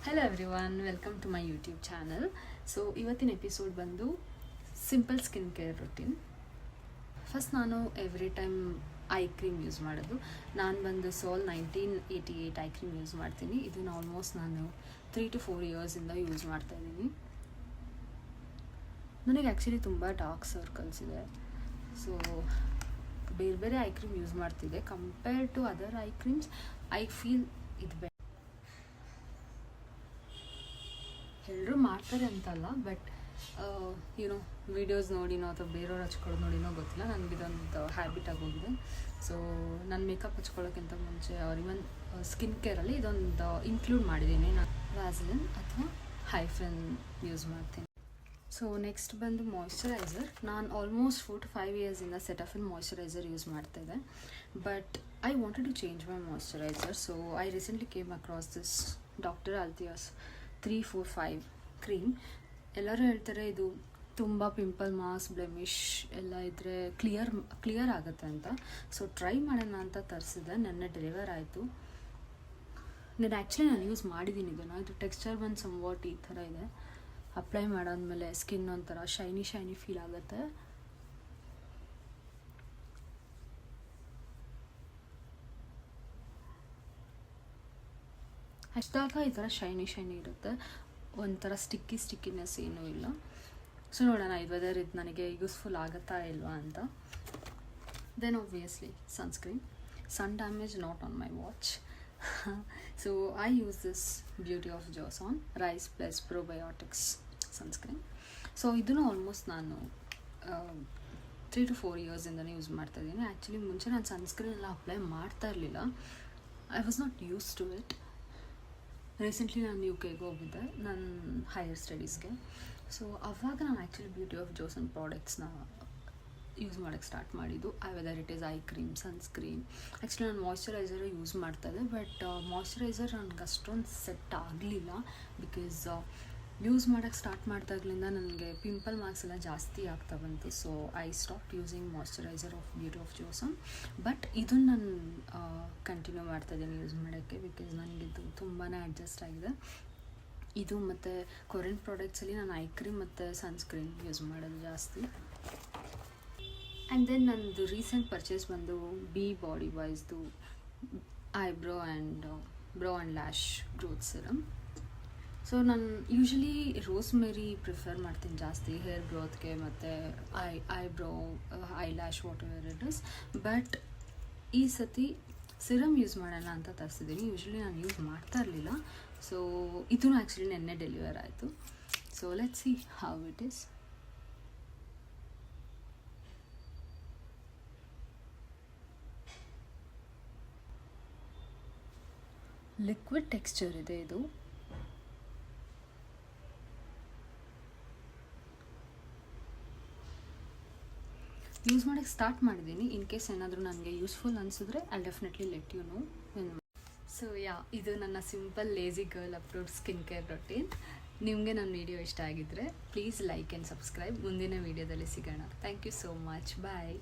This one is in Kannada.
Hello everyone, welcome to my YouTube channel. So ಇವತ್ತಿನ ಎಪಿಸೋಡ್ ಬಂದು simple skin care routine. First ನಾನು every time eye cream use ಮಾಡೋದು. ನಾನು ಬಂದು ಸೋಲ್ 1988 ಐ ಕ್ರೀಮ್ ಯೂಸ್ ಮಾಡ್ತೀನಿ. ಇದನ್ನು ಆಲ್ಮೋಸ್ಟ್ ನಾನು 3 to 4 ಇಯರ್ಸಿಂದ ಯೂಸ್ ಮಾಡ್ತಾಯಿದ್ದೀನಿ. ನನಗೆ ಆ್ಯಕ್ಚುಲಿ ತುಂಬ ಡಾರ್ಕ್ ಸರ್ಕಲ್ಸ್ ಇದೆ. ಸೊ ಬೇರೆ ಬೇರೆ ಐ ಕ್ರೀಮ್ ಯೂಸ್ ಮಾಡ್ತಿದ್ದೆ. Compare to other eye creams I feel ಇದು ಬೆಟರ್. ಎಲ್ಲರೂ ಮಾಡ್ತಾರೆ ಅಂತಲ್ಲ, ಬಟ್ ಯುನೋ ವೀಡಿಯೋಸ್ ನೋಡಿನೋ ಅಥವಾ ಬೇರೆಯವ್ರು ಹಚ್ಕೊಳ್ಳೋದು ನೋಡಿನೋ ಗೊತ್ತಿಲ್ಲ, ನನಗಿದೊಂದು ಹ್ಯಾಬಿಟ್ ಆಗೋಗಿದೆ. ಸೊ ನಾನು ಮೇಕಪ್ ಹಚ್ಕೊಳ್ಳೋಕ್ಕಿಂತ ಮುಂಚೆ ಅವ್ರು ಇವನ್ ಸ್ಕಿನ್ ಕೇರಲ್ಲಿ ಇದೊಂದು ಇನ್ಕ್ಲೂಡ್ ಮಾಡಿದ್ದೀನಿ. ನಾನು ವ್ಯಾಸ್ಲಿನ್ ಅಥವಾ ಹೈಫೆನ್ ಯೂಸ್ ಮಾಡ್ತೀನಿ. ಸೊ ನೆಕ್ಸ್ಟ್ ಬಂದು ಮಾಯ್ಶ್ಚರೈಸರ್. ನಾನು ಆಲ್ಮೋಸ್ಟ್ 4 to 5 ಇಯರ್ಸಿಂದ ಸೆಟಫಿಲ್ ಮಾಯ್ಶ್ಚರೈಸರ್ ಯೂಸ್ ಮಾಡ್ತಾಯಿದ್ದೆ, but I wanted to change my moisturiser. So I recently came across this doctor Althea's 345 cream. ಎಲ್ಲರೂ ಹೇಳ್ತಾರೆ ಇದು ತುಂಬ ಪಿಂಪಲ್, ಮಾಸ್, ಬ್ಲೆಮಿಶ್ ಎಲ್ಲ ಇದ್ದರೆ ಕ್ಲಿಯರ್ ಆಗುತ್ತೆ ಅಂತ. ಸೊ ಟ್ರೈ ಮಾಡೋಣ ಅಂತ ತರಿಸಿದೆ. ನೆನ್ನೆ ಡೆಲಿವರ್ ಆಯಿತು. ನಾನು ಯೂಸ್ ಮಾಡಿದ್ದೀನಿ ಇದನ್ನು. ಇದು ಟೆಕ್ಸ್ಚರ್ ಬಂದು ಸಮ್ವಾಟ್ ಈ ಥರ ಇದೆ. ಅಪ್ಲೈ ಮಾಡಾದ್ಮೇಲೆ ಸ್ಕಿನ್ ಒಂಥರ ಶೈನಿ ಫೀಲ್ ಆಗುತ್ತೆ. ಹಚ್ಚಿದಾಗ ಈ ಥರ ಶೈನಿ ಇರುತ್ತೆ. ಒಂಥರ ಸ್ಟಿಕ್ಕಿನೆಸ್ ಏನೂ ಇಲ್ಲ. ಸೊ ನೋಡೋಣ ವೆದರ್ ಇದು ನನಗೆ ಯೂಸ್ಫುಲ್ ಆಗುತ್ತಾ ಇಲ್ವಾ ಅಂತ. Then obviously sunscreen. Sun damage not on my watch. So I use this beauty of Joseon rice plus probiotics sunscreen. So ಇದನ್ನು ಆಲ್ಮೋಸ್ಟ್ ನಾನು 3 to 4 ಇಯರ್ಸಿಂದನೇ ಯೂಸ್ ಮಾಡ್ತಾಯಿದ್ದೀನಿ. ಆ್ಯಕ್ಚುಲಿ ಮುಂಚೆ ನಾನು ಸನ್ಸ್ಕ್ರೀನ್ ಎಲ್ಲ ಅಪ್ಲೈ ಮಾಡ್ತಾ ಇರಲಿಲ್ಲ. I was not use to it. Recently ನಾನು UKಗೆ ಹೋಗಿದ್ದೆ ನನ್ನ ಹೈಯರ್ ಸ್ಟಡೀಸ್ಗೆ. ಸೊ ಅವಾಗ ನಾನು ಆ್ಯಕ್ಚುಲಿ ಬ್ಯೂಟಿ ಆಫ್ ಜಾನ್ಸನ್ ಪ್ರಾಡಕ್ಟ್ಸ್ನ ಯೂಸ್ ಮಾಡೋಕ್ಕೆ ಸ್ಟಾರ್ಟ್ ಮಾಡಿದ್ದು. Whether it is I cream, sunscreen. Actually ನಾನು ಮಾಯ್ಶ್ಚರೈಸರೇ ಯೂಸ್ ಮಾಡ್ತಾಯಿದ್ದೆ, ಬಟ್ ಮಾಯ್ಶ್ಚರೈಸರ್ ನನಗೆ ಅಷ್ಟೊಂದು ಸೆಟ್ ಆಗಲಿಲ್ಲ. ಬಿಕಾಸ್ ಯೂಸ್ ಮಾಡೋಕ್ಕೆ ಸ್ಟಾರ್ಟ್ ಮಾಡಿದಾಗಲಿಂದ ನನಗೆ ಪಿಂಪಲ್ ಮಾರ್ಕ್ಸ್ ಎಲ್ಲ ಜಾಸ್ತಿ ಆಗ್ತಾ ಬಂತು. So I stop using moisturiser of beauty of Johnson. But ಇದನ್ನು ನಾನು ಕಂಟಿನ್ಯೂ ಮಾಡ್ತಾಯಿದ್ದೀನಿ ಯೂಸ್ ಮಾಡೋಕ್ಕೆ, ಬಿಕಾಸ್ ನನಗಿದು ತುಂಬಾ ಅಡ್ಜಸ್ಟ್ ಆಗಿದೆ. ಇದು ಮತ್ತು ಕೊರಿಯನ್ ಪ್ರಾಡಕ್ಟ್ಸಲ್ಲಿ ನಾನು ಐ ಕ್ರೀಮ್ ಮತ್ತು ಸನ್ಸ್ಕ್ರೀನ್ ಯೂಸ್ ಮಾಡೋದು ಜಾಸ್ತಿ. ಆ್ಯಂಡ್ ದೆನ್ ನನ್ನದು ರೀಸೆಂಟ್ ಪರ್ಚೇಸ್ ಬಂದು ಬಿ ಬಾಡಿ ವಾಯ್ಸ್ದು eyebrow and lash growth serum. So ನಾನು ಯೂಶ್ವಲಿ ರೋಸ್ಮೆರಿ ಪ್ರಿಫರ್ ಮಾಡ್ತೀನಿ ಜಾಸ್ತಿ ಹೇರ್ ಗ್ರೋತ್ಗೆ ಮತ್ತು eyebrow, eye lash, whatever it is. But ಈ ಸತಿ ಸಿರಮ್ ಯೂಸ್ ಮಾಡೋಣ ಅಂತ ತರಿಸಿದ್ದೀನಿ. ಯೂಶ್ವಲಿ ನಾನು ಯೂಸ್ ಮಾಡ್ತಾ ಇರಲಿಲ್ಲ. ಸೊ ಇದೂ ಆ್ಯಕ್ಚುಲಿ ನೆನ್ನೆ ಡೆಲಿವರ್ ಆಯಿತು. So let's see how it is. Liquid texture ಇದೆ ಇದು. ಯೂಸ್ ಮಾಡೋಕ್ಕೆ ಸ್ಟಾರ್ಟ್ ಮಾಡಿದ್ದೀನಿ. ಇನ್ ಕೇಸ್ ಏನಾದರೂ ನನಗೆ ಯೂಸ್ಫುಲ್ ಅನಿಸಿದ್ರೆ I definitely let you know. So ಇದು ನನ್ನ simple lazy girl approved skin care routine. ನಿಮಗೆ ನನ್ನ ವಿಡಿಯೋ ಇಷ್ಟ ಆಗಿದ್ದರೆ ಪ್ಲೀಸ್ ಲೈಕ್ ಆ್ಯಂಡ್ ಸಬ್ಸ್ಕ್ರೈಬ್. ಮುಂದಿನ ವೀಡಿಯೋದಲ್ಲಿ ಸಿಗೋಣ. Thank you so much. Bye.